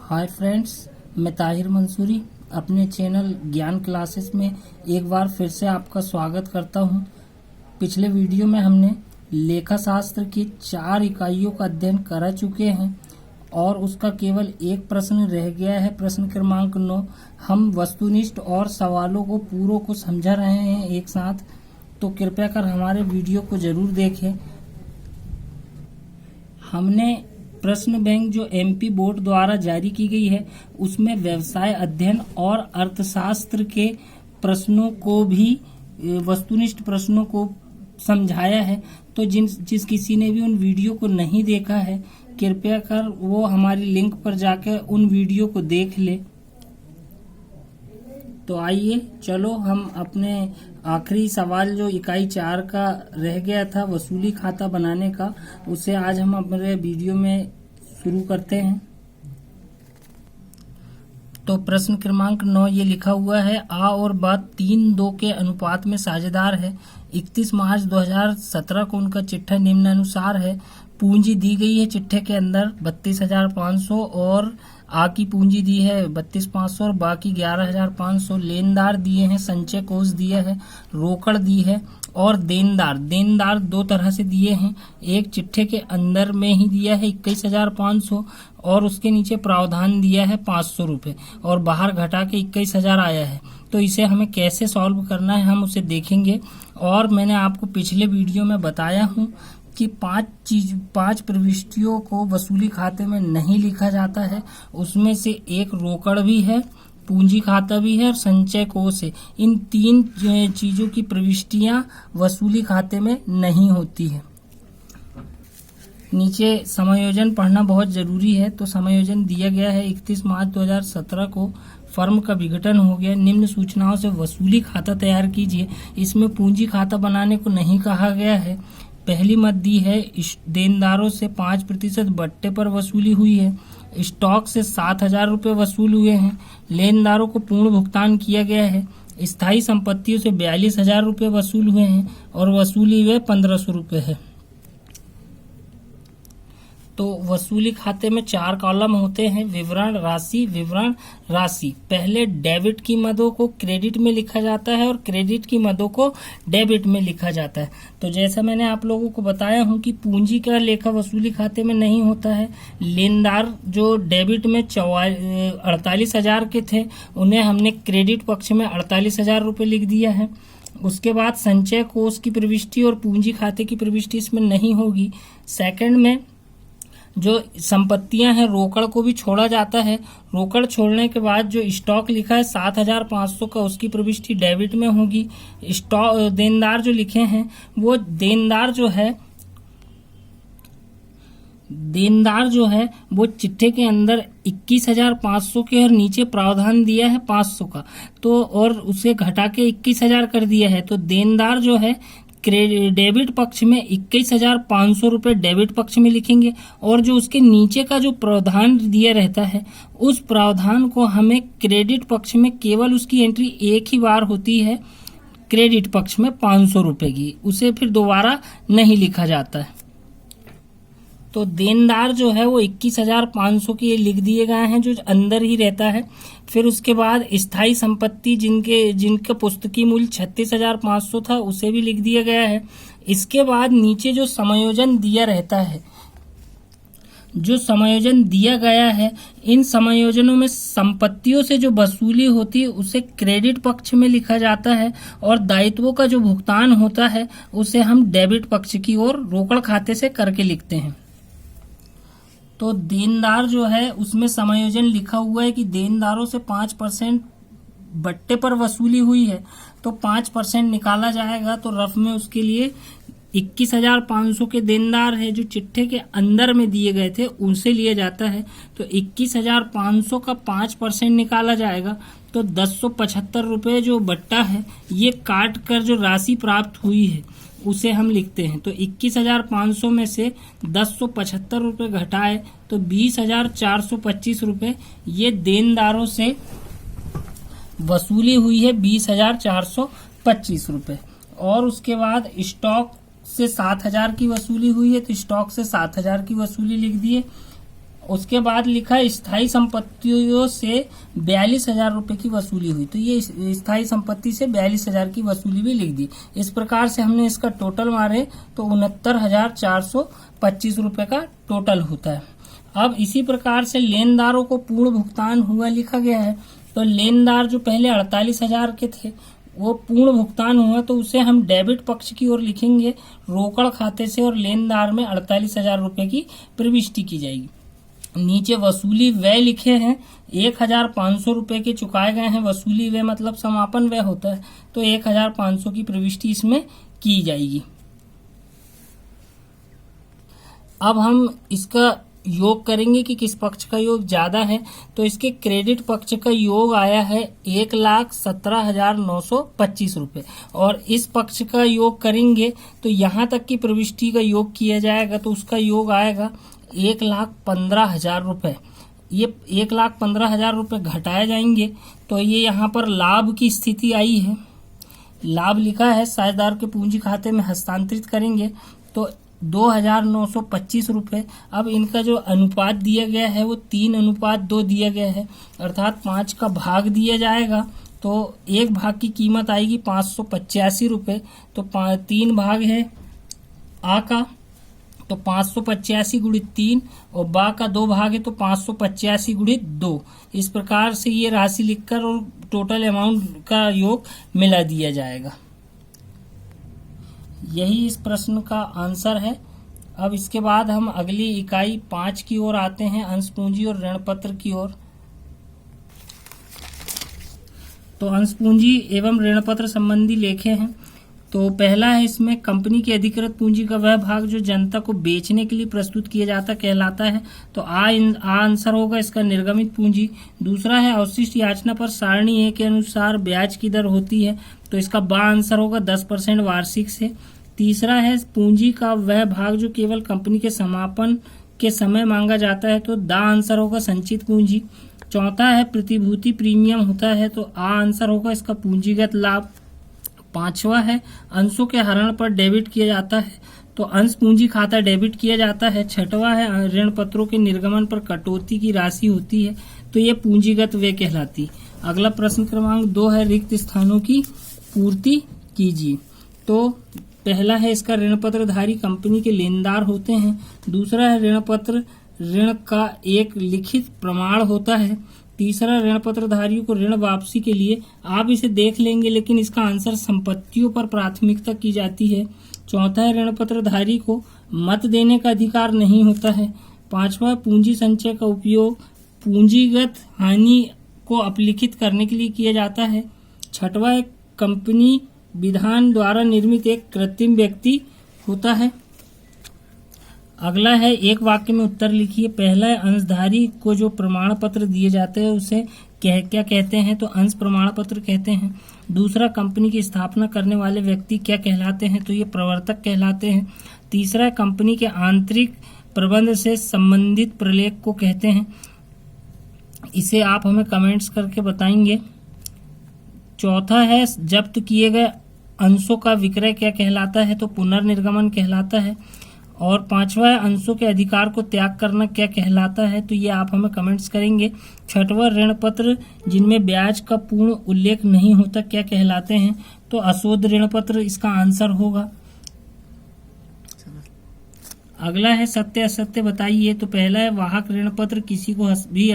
Hi friends, मैं ताहिर मंसूरी अपने channel ज्ञान क्लासेस में एक बार फिर से आपका स्वागत करता हूं। पिछले वीडियो में हमने लेखा शास्त्र की 4 इकाइयों का अध्ययन कर चुके हैं और उसका केवल एक प्रश्न रह गया है, प्रश्न क्रमांक 9। हम वस्तुनिष्ठ और सवालों को पूरों को समझा रहे हैं एक साथ, तो कृपया कर हमारे वीडियो को जरूर देखें। हमने प्रश्न बैंक जो एमपी बोर्ड द्वारा जारी की गई है उसमें व्यवसाय अध्ययन और अर्थशास्त्र के प्रश्नों को भी, वस्तुनिष्ठ प्रश्नों को समझाया है। तो जिस किसी ने भी उन वीडियो को नहीं देखा है, कृपया कर वो हमारी लिंक पर जाकर उन वीडियो को देख ले। तो आइए चलो हम अपने आखिरी सवाल जो इकाई 4 का रह गया था वसूली खाता बनाने का, उसे आज हम अपने वीडियो में शुरू करते हैं। तो प्रश्न क्रमांक 9 ये लिखा हुआ है, आ और ब 3:2 के अनुपात में साझेदार है। 31 मार्च 2017 को उनका चिट्ठा निम्नानुसार है। पूंजी दी गई है चिट्ठे के अंदर 32,500 और आ की पूंजी दी है 32,500 और बाकी 11,500। लेनदार दिए हैं, संचय कोष दिया है, रोकड़ दी है और देनदार 2 तरह से दिए हैं। एक चिट्ठे के अंदर में ही दिया है 21,500 और उसके नीचे प्रावधान दिया है 500 रुपये और बाहर घटा के 21,000 आया है। तो इसे हमें कैसे सॉल्व करना है हम उसे देखेंगे। और मैंने आपको पिछले वीडियो में बताया हूँ कि 5 प्रविष्टियों को वसूली खाते में नहीं लिखा जाता है। उसमें से एक रोकड़ भी है, पूंजी खाता भी है और संचय कोष है। इन 3 चीजों की प्रविष्टियां वसूली खाते में नहीं होती है। नीचे समायोजन पढ़ना बहुत जरूरी है। तो समायोजन दिया गया है 31 मार्च 2017 को फर्म का विघटन हो गया। निम्न सूचनाओं से वसूली खाता तैयार कीजिए। इसमें पूंजी खाता बनाने को नहीं कहा गया है। पहली मत दी है, देनदारों से 5% बट्टे पर वसूली हुई है। स्टॉक से 7,000 रुपये वसूल हुए हैं। लेनदारों को पूर्ण भुगतान किया गया है। स्थायी संपत्तियों से 42,000 रुपये वसूल हुए हैं और वसूली हुए 1,500 रुपये है। तो वसूली खाते में 4 कॉलम होते हैं, विवरण राशि। पहले डेबिट की मदों को क्रेडिट में लिखा जाता है और क्रेडिट की मदों को डेबिट में लिखा जाता है। तो जैसा मैंने आप लोगों को बताया हूं कि पूंजी का लेखा वसूली खाते में नहीं होता है। लेनदार जो डेबिट में 48,000 के थे, उन्हें हमने क्रेडिट पक्ष में 48,000 रुपये लिख दिया है। उसके बाद संचय कोष की प्रविष्टि और पूंजी खाते की प्रविष्टि इसमें नहीं होगी। सेकंड में जो संपत्तियां हैं, रोकड़ को भी छोड़ा जाता है। रोकड़ छोड़ने के बाद जो स्टॉक लिखा है 7,500 का, उसकी प्रविष्टि डेबिट में होगी। स्टॉक देनदार जो लिखे हैं वो देनदार जो है वो चिट्ठे के अंदर 21,500 के और नीचे प्रावधान दिया है 500 का, तो और उसे घटा के 21,000 कर दिया है। तो देनदार जो है डेबिट पक्ष में 21,500 रुपये डेबिट पक्ष में लिखेंगे और जो उसके नीचे का जो प्रावधान दिया रहता है उस प्रावधान को हमें क्रेडिट पक्ष में, केवल उसकी एंट्री एक ही बार होती है क्रेडिट पक्ष में 500 रुपये की, उसे फिर दोबारा नहीं लिखा जाता है। तो देनदार जो है वो 21,500 के लिख दिए गए हैं जो अंदर ही रहता है। फिर उसके बाद स्थायी संपत्ति जिनका पुस्तकीय मूल्य 36,500 था उसे भी लिख दिया गया है। इसके बाद नीचे जो समायोजन दिया रहता है, जो समायोजन दिया गया है, इन समायोजनों में संपत्तियों से जो वसूली होती है उसे क्रेडिट पक्ष में लिखा जाता है और दायित्वों का जो भुगतान होता है उसे हम डेबिट पक्ष की ओर रोकड़ खाते से करके लिखते हैं। तो देनदार जो है उसमें समायोजन लिखा हुआ है कि देनदारों से 5% बट्टे पर वसूली हुई है, तो 5% निकाला जाएगा। तो रफ में उसके लिए 21,500 के देनदार है जो चिट्ठे के अंदर में दिए गए थे, उनसे लिया जाता है। तो 21,500 का 5% निकाला जाएगा तो 1075 रुपये जो बट्टा है ये काट कर जो राशि प्राप्त हुई है उसे हम लिखते हैं। तो 21,500 में से 1075 रुपये घटाए तो 20,425 रुपये ये देनदारों से वसूली हुई है, 20,425 रुपये। और उसके बाद स्टॉक से 7,000 की वसूली हुई है तो स्टॉक से 7,000 की वसूली लिख दिए उसके बाद लिखा स्थायी संपत्तियों से 42,000 रुपए की वसूली हुई, तो ये स्थायी संपत्ति से 42,000 की वसूली भी लिख दी। इस प्रकार से हमने इसका टोटल मारे तो 69,425 रुपए का टोटल होता है। अब इसी प्रकार से लेनदारों को पूर्ण भुगतान हुआ लिखा गया है। तो लेनदार जो पहले 48,000 के थे वो पूर्ण भुगतान हुआ, तो उसे हम डेबिट पक्ष की ओर लिखेंगे रोकड़ खाते से, और लेनदार में 48,000 रुपए की प्रविष्टि की जाएगी। नीचे वसूली व्यय लिखे हैं 1,500 रुपए के चुकाए गए हैं। वसूली व्यय मतलब समापन व्यय होता है, तो 1,500 की प्रविष्टि इसमें की जाएगी। अब हम इसका योग करेंगे कि किस पक्ष का योग ज्यादा है। तो इसके क्रेडिट पक्ष का योग आया है 1,17,925 रुपए, और इस पक्ष का योग करेंगे तो यहाँ तक की प्रविष्टि का योग किया जाएगा, तो उसका योग आएगा 1,15,000 रुपए। ये 1,15,000 रुपए घटाए जाएंगे, तो ये यहाँ पर लाभ की स्थिति आई है। लाभ लिखा है साझेदार के पूंजी खाते में हस्तांतरित करेंगे, तो 2,925 रुपए। अब इनका जो अनुपात दिया गया है वो 3:2 दिया गया है, अर्थात 5 का भाग दिया जाएगा, तो एक भाग की कीमत आएगी 585 रुपए। तो 3 भाग है आ का, तो 585 गुणित 3, और बा का 2 भाग है तो 585 गुणित 2। इस प्रकार से ये राशि लिखकर और टोटल अमाउंट का योग मिला दिया जाएगा। यही इस प्रश्न का आंसर है। अब इसके बाद हम अगली इकाई 5 की ओर आते हैं, अंश पूंजी और ऋण पत्र की ओर। तो अंश पूंजी एवं ऋण पत्र संबंधी लेखे हैं। तो पहला है इसमें कंपनी की अधिकृत पूंजी का वह भाग जो जनता को बेचने के लिए प्रस्तुत किया जाता कहलाता है, तो आ आंसर होगा इसका निर्गमित पूंजी। दूसरा है अवशिष्ट याचना पर सारणी ए के अनुसार ब्याज की दर होती है, तो इसका बा आंसर होगा 10% वार्षिक से। तीसरा है पूंजी का वह भाग जो केवल कंपनी के समापन के समय मांगा जाता है, तो दा आंसर होगा संचित पूंजी। चौथा है प्रतिभूति प्रीमियम होता है, तो आ आंसर होगा इसका पूंजीगत लाभ। पांचवा है अंशों के हरण पर डेबिट किया जाता है, तो अंश पूंजी खाता डेबिट किया जाता है। छठवा है ऋण पत्रों के निर्गमन पर कटौती की राशि होती है, तो ये पूंजीगत व्यय कहलाती। अगला प्रश्न क्रमांक 2 है रिक्त स्थानों की पूर्ति कीजिए। तो पहला है इसका ऋण पत्रधारी कंपनी के लेनदार होते हैं। दूसरा है ऋण पत्र ऋण का एक लिखित प्रमाण होता है। तीसरा ऋण पत्रधारियों को ऋण वापसी के लिए, आप इसे देख लेंगे लेकिन इसका आंसर संपत्तियों पर प्राथमिकता की जाती है। चौथा है ऋण पत्रधारी को मत देने का अधिकार नहीं होता है। पांचवा पूंजी संचय का उपयोग पूंजीगत हानि को अपलिखित करने के लिए किया जाता है। छठवा है कंपनी विधान द्वारा निर्मित एक कृत्रिम व्यक्ति होता है। अगला है एक वाक्य में उत्तर लिखिए। पहला है अंशधारी को जो प्रमाण पत्र दिए जाते हैं उसे क्या कहते हैं, तो अंश प्रमाण पत्र कहते हैं। दूसरा कंपनी की स्थापना करने वाले व्यक्ति क्या कहलाते हैं, तो ये प्रवर्तक कहलाते हैं। तीसरा कंपनी के आंतरिक प्रबंध से संबंधित प्रलेख को कहते हैं, इसे आप हमें कमेंट्स करके बताएंगे। चौथा है जब्त किए गए अंशों का विक्रय क्या कहलाता है, तो पुनर्निर्गमन कहलाता है। और पांचवा है अंशों के अधिकार को त्याग करना क्या कहलाता है, तो ये आप हमें कमेंट्स करेंगे। छठवां ऋण पत्र जिनमें ब्याज का पूर्ण उल्लेख नहीं होता क्या कहलाते हैं, तो अशोध ऋण पत्र इसका आंसर होगा। अगला है सत्य असत्य बताइए। तो पहला है वाहक ऋण पत्र किसी को भी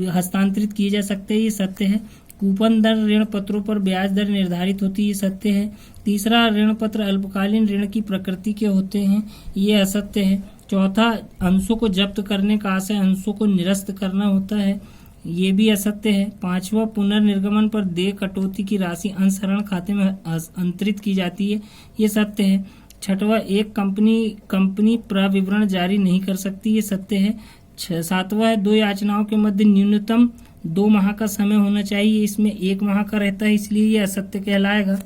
हस्तांतरित किए जा सकते हैं, ये सत्य है। कूपन दर ऋण पत्रों पर ब्याज दर निर्धारित होती है, ये सत्य है। तीसरा ऋण पत्र अल्पकालीन ऋण की प्रकृति के होते हैं, ये असत्य है। चौथा अंशों को जब्त करने का आशय अंशों को निरस्त करना होता है, ये भी असत्य है। पांचवा पुनर्निर्गमन पर देय कटौती की राशि अंशहरण खाते में अंतरित की जाती है, ये सत्य है। छठवा एक कंपनी प्रविवरण जारी नहीं कर सकती, ये सत्य है। सातवां है दो याचनाओं के मध्य न्यूनतम 2 माह का समय होना चाहिए, इसमें 1 माह का रहता है, इसलिए ये असत्य कहलाएगा।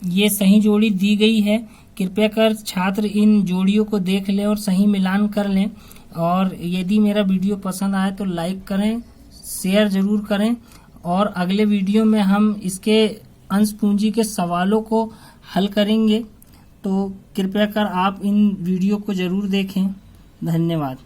ये सही जोड़ी दी गई है, कृपया कर छात्र इन जोड़ियों को देख लें और सही मिलान कर लें। और यदि मेरा वीडियो पसंद आए तो लाइक करें, शेयर जरूर करें, और अगले वीडियो में हम इसके अंश पूंजी के सवालों को हल करेंगे, तो कृपया कर आप इन वीडियो को जरूर देखें। धन्यवाद।